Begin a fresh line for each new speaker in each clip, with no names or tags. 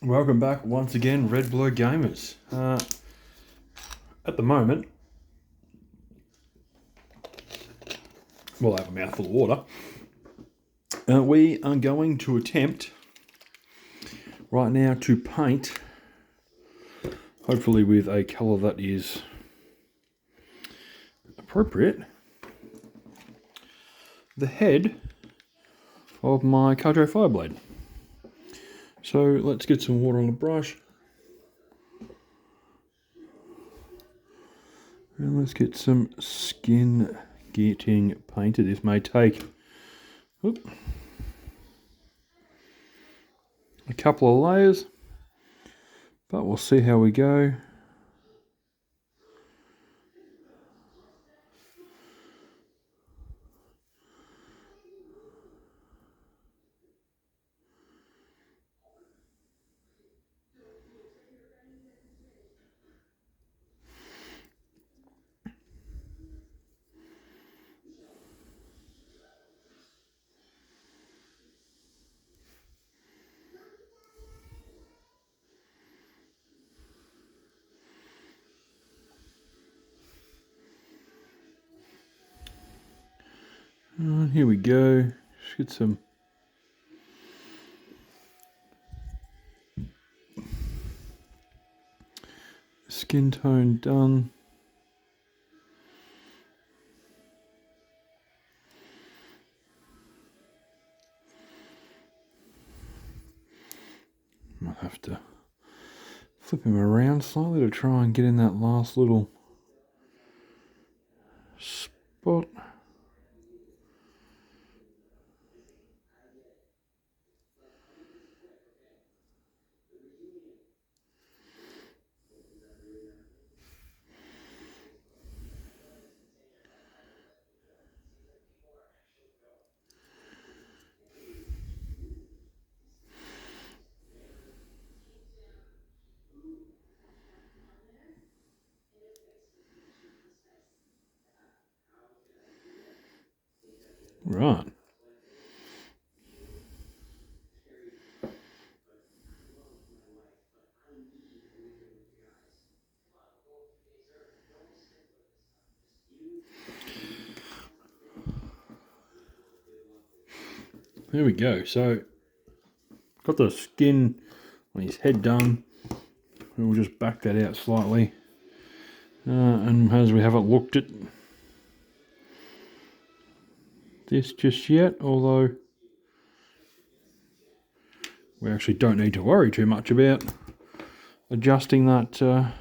Welcome back once again, Red Blur Gamers. At the moment, well, I have a mouthful of water. We are going to attempt right now to paint, hopefully with a colour that is appropriate, the head of my cadre fireblade. So let's get some water on the brush. And let's get some skin getting painted. This may take a couple of layers, but we'll see how we go. Here we go. Just get some skin tone done. Might have to flip him around slightly to try and get in that last little spot. Right. There we go. So, got the skin on his head done. We'll just back that out slightly. And as we haven't looked at this just yet, although we actually don't need to worry too much about adjusting that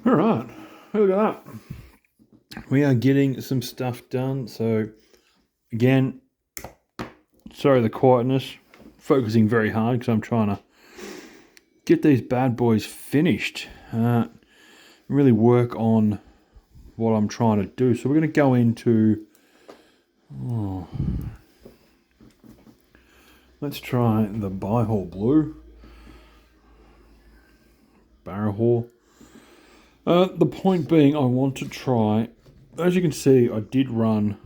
All right, look at that. We are getting some stuff done. So again, sorry the quietness, focusing very hard because I'm trying to get these bad boys finished. really work on what I'm trying to do. So we're going to go into, let's try the bihole blue, barrel hole. The point being, I want to try, as you can see, I did run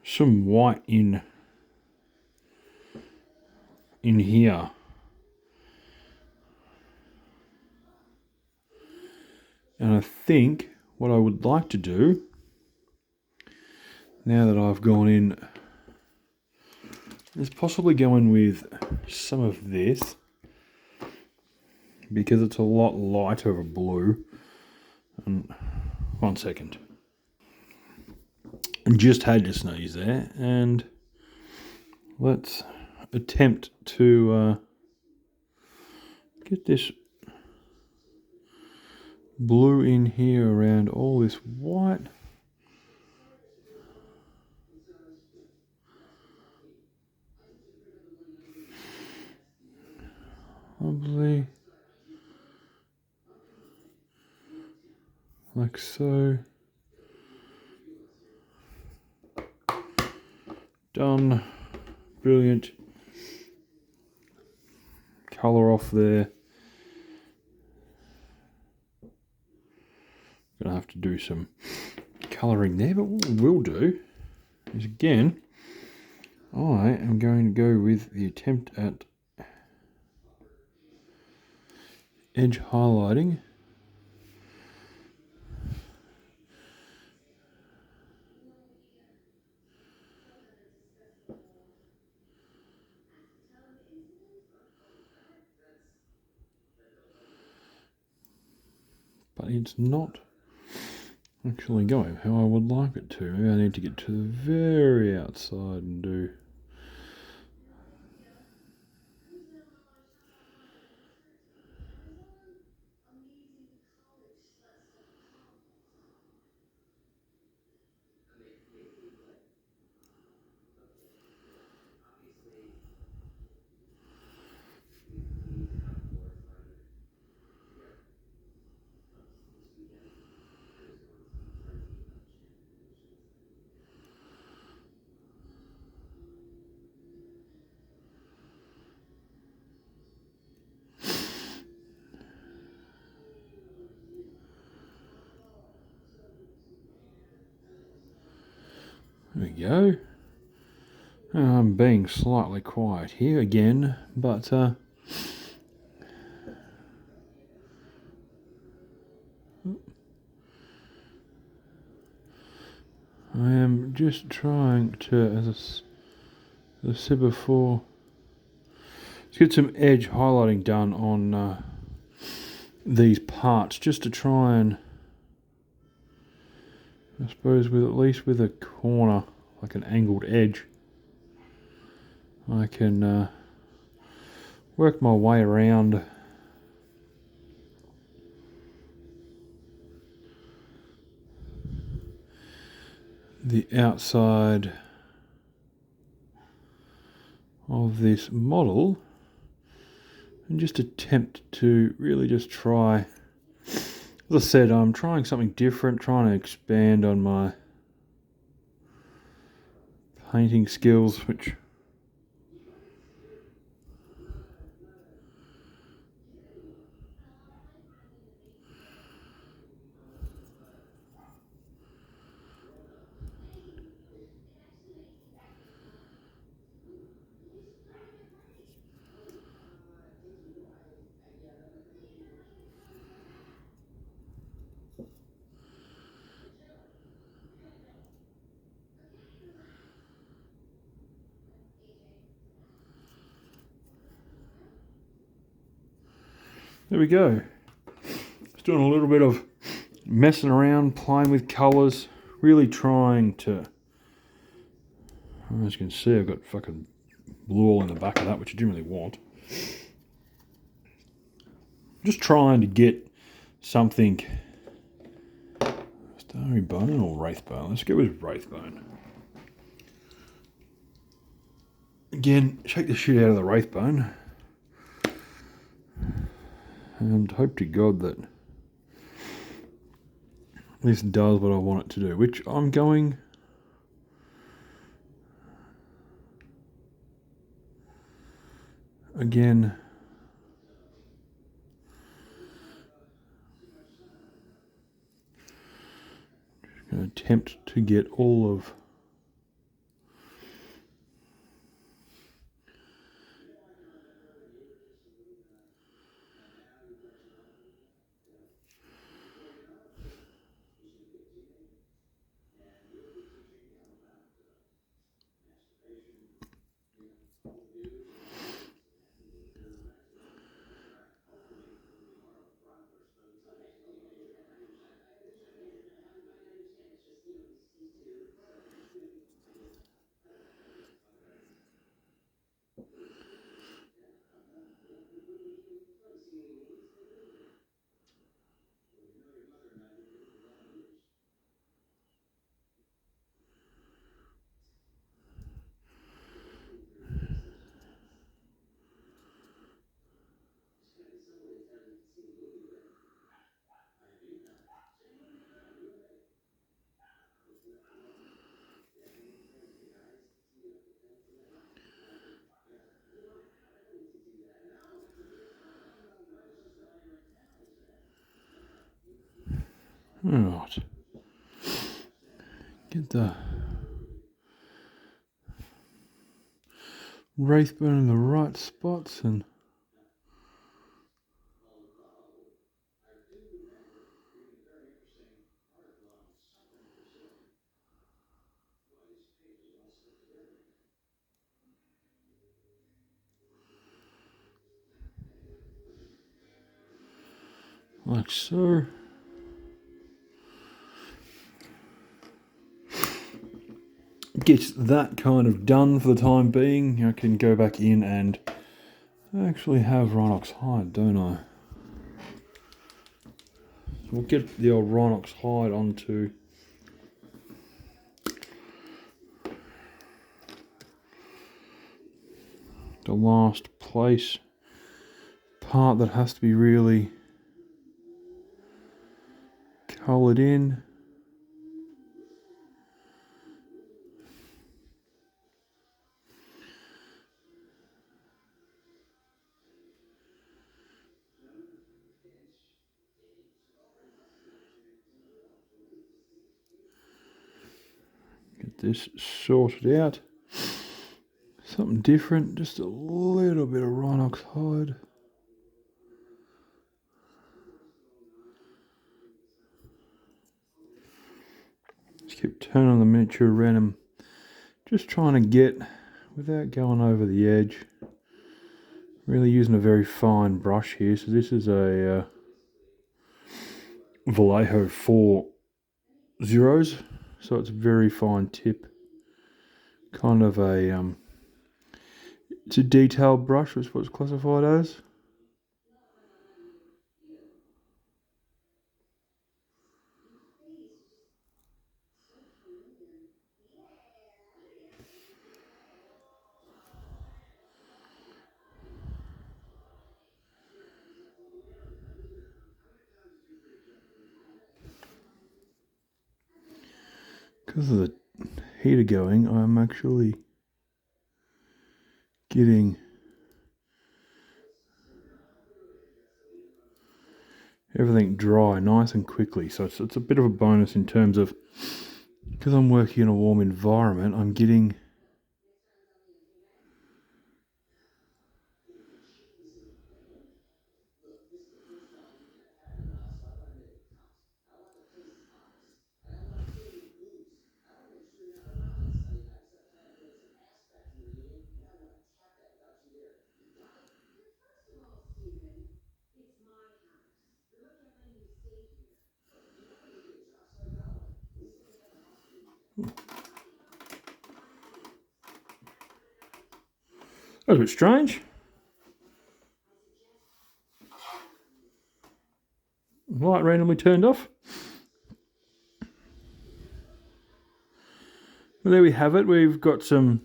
some white in here. And I think what I would like to do, now that I've gone in, is possibly go in with some of this, because it's a lot lighter of a blue. And 1 second. I just had to sneeze there, and let's attempt to get this blue in here around all this white. Lovely. Like so. Done. Brilliant. Colour off there. Gonna have to do some colouring there, but what we'll do is, again, I am going to go with the attempt at edge highlighting. But it's not actually going how I would like it to. Maybe I need to get to the very outside and do. There we go. I'm being slightly quiet here again, but I am just trying to, as I said before, let's get some edge highlighting done on these parts, just to try and, I suppose, with at least with a corner, like an angled edge, I can work my way around the outside of this model and just attempt to really just try, as I said, I'm trying something different, trying to expand on my painting skills, which there we go. Just doing a little bit of messing around, playing with colours, really trying to, as you can see, I've got fucking blue all in the back of that, which I didn't really want. Just trying to get something. Starry bone or wraithbone? Let's go with wraithbone. Again, shake the shit out of the wraithbone. and hope to God that this does what I want it to do, which I'm going again. Just going to attempt to get all of right. Get the wraith bone in the right spots and like so. Gets that kind of done for the time being. I can go back in and I actually have Rhinox hide, don't I? So we'll get the old Rhinox hide onto the last place. Part that has to be really coloured in. Get this sorted out. Something different, just a little bit of Rhinox hide. Just keep turning the miniature around and just trying to get, without going over the edge. Really using a very fine brush here. So this is a Vallejo 4 zeros, so it's a very fine tip. Kind of a it's a detailed brush, is what it's classified as. Because of the heater going, I'm actually getting everything dry nice and quickly, so it's a bit of a bonus in terms of, because I'm working in a warm environment, I'm getting that was a bit strange. Light randomly turned off. Well, there we have it. We've got some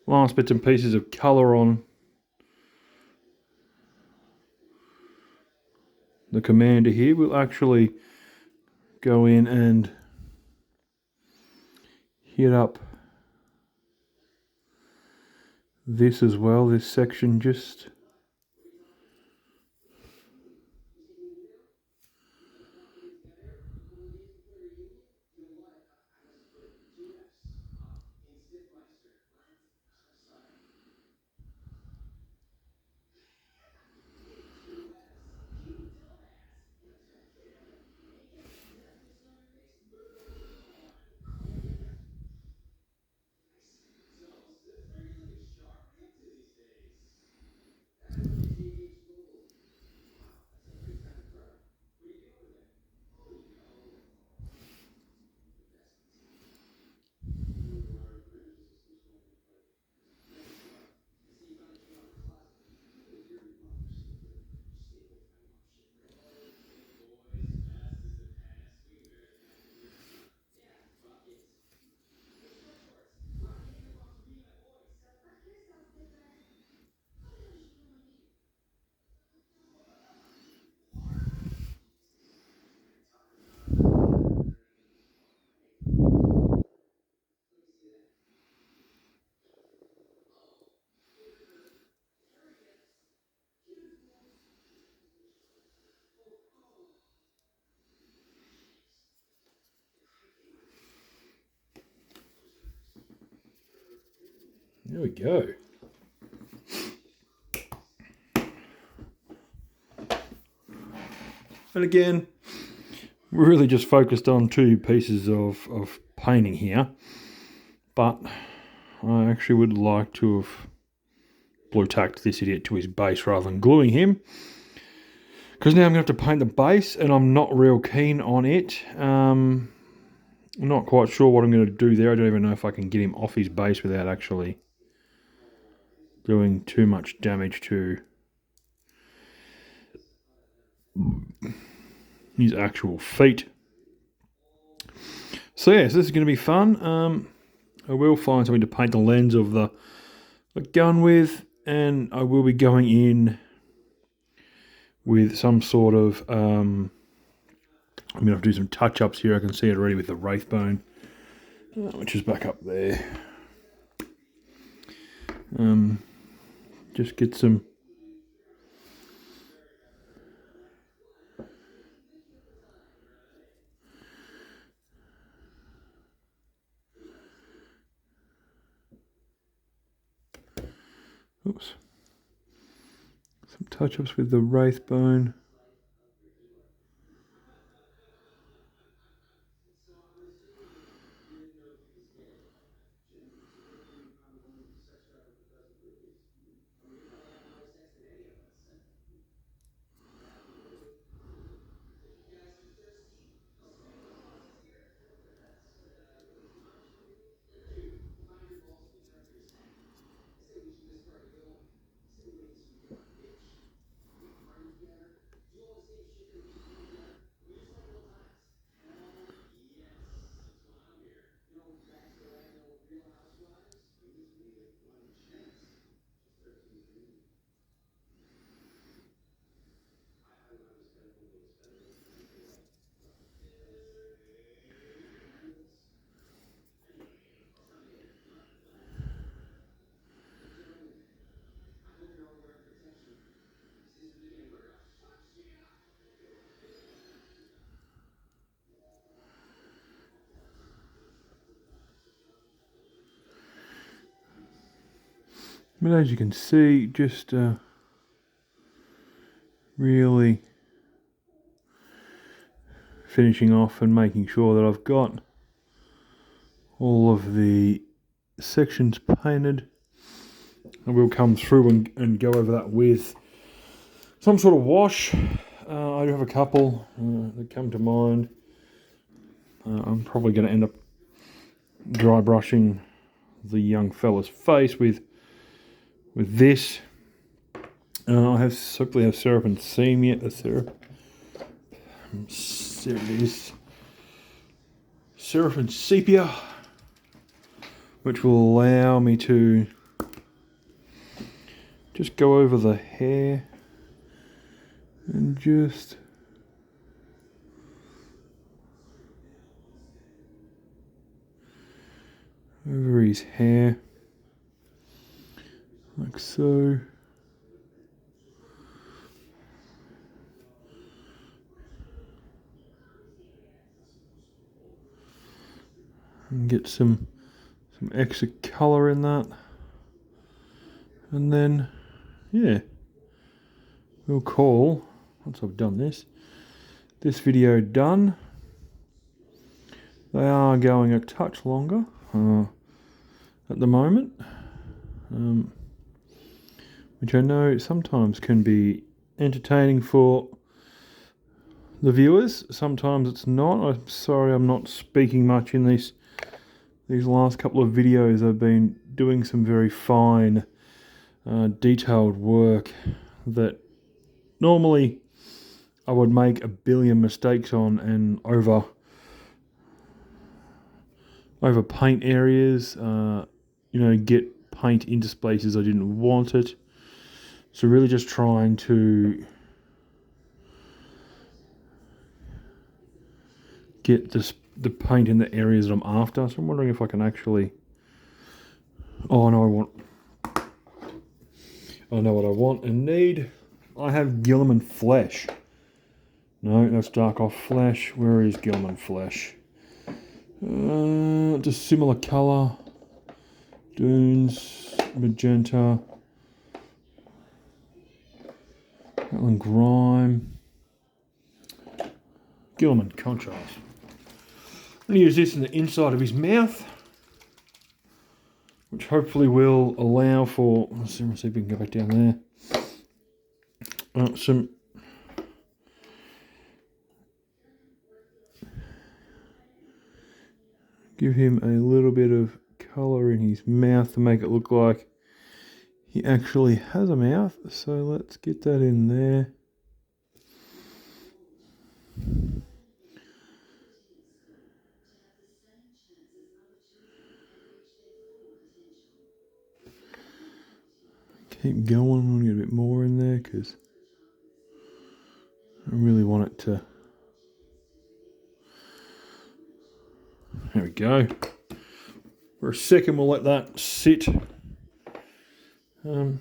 last bits and pieces of colour on the commander here, we'll actually go in and hit up this as well, this section just there we go. And again, we're really just focused on 2 pieces of painting here, but I actually would like to have blue tacked this idiot to his base rather than gluing him, because now I'm going to have to paint the base and I'm not real keen on it. I'm not quite sure what I'm going to do there. I don't even know if I can get him off his base without actually doing too much damage to his actual feet. So yes, this is going to be fun. I will find something to paint the lens of the gun with, and I will be going in with some sort of I'm going to have to do some touch-ups here. I can see it already with the wraith bone, which is back up there. Just get some some touch-ups with the wraith bone. But as you can see, just really finishing off and making sure that I've got all of the sections painted. I will come through and go over that with some sort of wash. I do have a couple that come to mind. I'm probably going to end up dry brushing the young fella's face with this. I hopefully have Seraphim Seam yet. There it is. Seraphim Sepia, which will allow me to just go over the hair and just over his hair, like so. And get some extra colour in that. And then, yeah, we'll call, once I've done this video done. They are going a touch longer at the moment, which I know sometimes can be entertaining for the viewers. Sometimes it's not. I'm sorry I'm not speaking much in these last couple of videos. I've been doing some very fine, detailed work that normally I would make a billion mistakes on and over paint areas, you know, get paint into spaces I didn't want it. So really just trying to get the paint in the areas that I'm after. So I'm wondering if I can actually, oh no, I know what I want and need. I have Gilliman Flesh. No, that's Dark Off Flesh. Where is Gilliman Flesh? Just similar colour. Dunes, magenta. Gatland Grime. Gilliman Contrast. I'm going to use this in the inside of his mouth, which hopefully will allow for, let's see if we can go back down there, some give him a little bit of colour in his mouth to make it look like he actually has a mouth. So let's get that in there. Keep going, I'm gonna get a bit more in there because I really want it to. There we go. For a second, we'll let that sit. I'm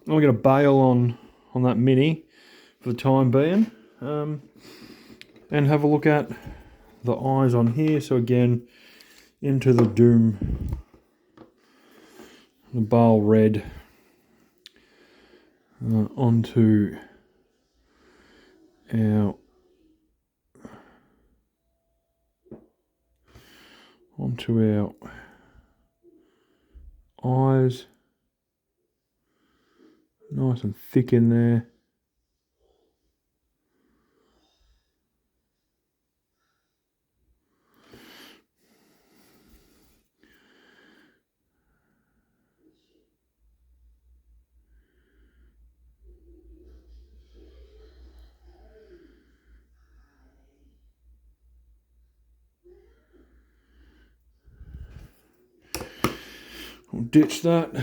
going to bail on that Mini for the time being, and have a look at the eyes on here. So again, into the Doom, the Bale Red, onto our eyes, nice and thick in there. We'll ditch that,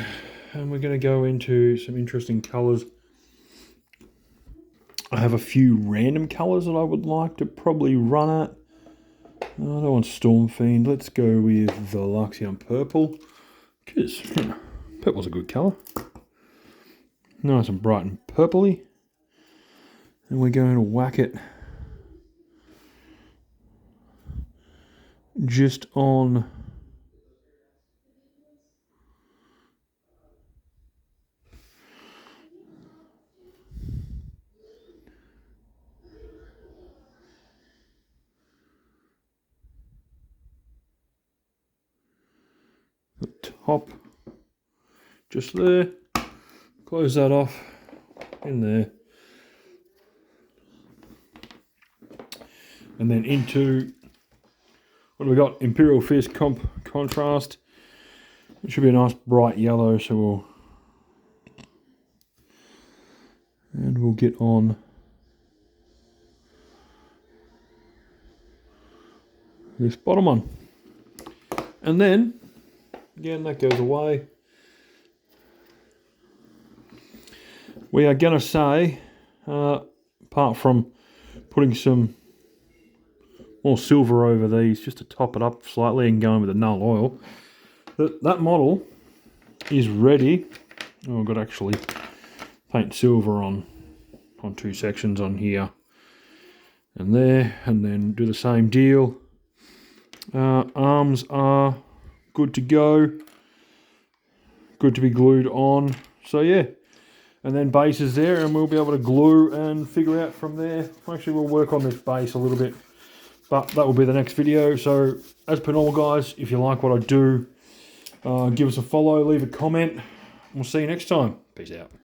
and we're going to go into some interesting colours. I have a few random colours that I would like to probably run at. I don't want Storm Fiend. Let's go with the Luxion Purple, because purple's a good colour. Nice and bright and purpley. And we're going to whack it just on the top, just there. Close that off in there. And then into, what have we got? Imperial Fierce Contrast. It should be a nice bright yellow, so we'll get on this bottom one. And then, again, that goes away. We are going to say, apart from putting some more silver over these just to top it up slightly and go in with a null oil. That model is ready. Oh, I've got to actually paint silver on 2 sections on here and there, and then do the same deal. Arms are good to go, good to be glued on. So yeah, and then base is there, and we'll be able to glue and figure out from there. Actually, we'll work on this base a little bit, but that will be the next video. So as per normal, guys, if you like what I do, give us a follow, leave a comment. We'll see you next time. Peace out.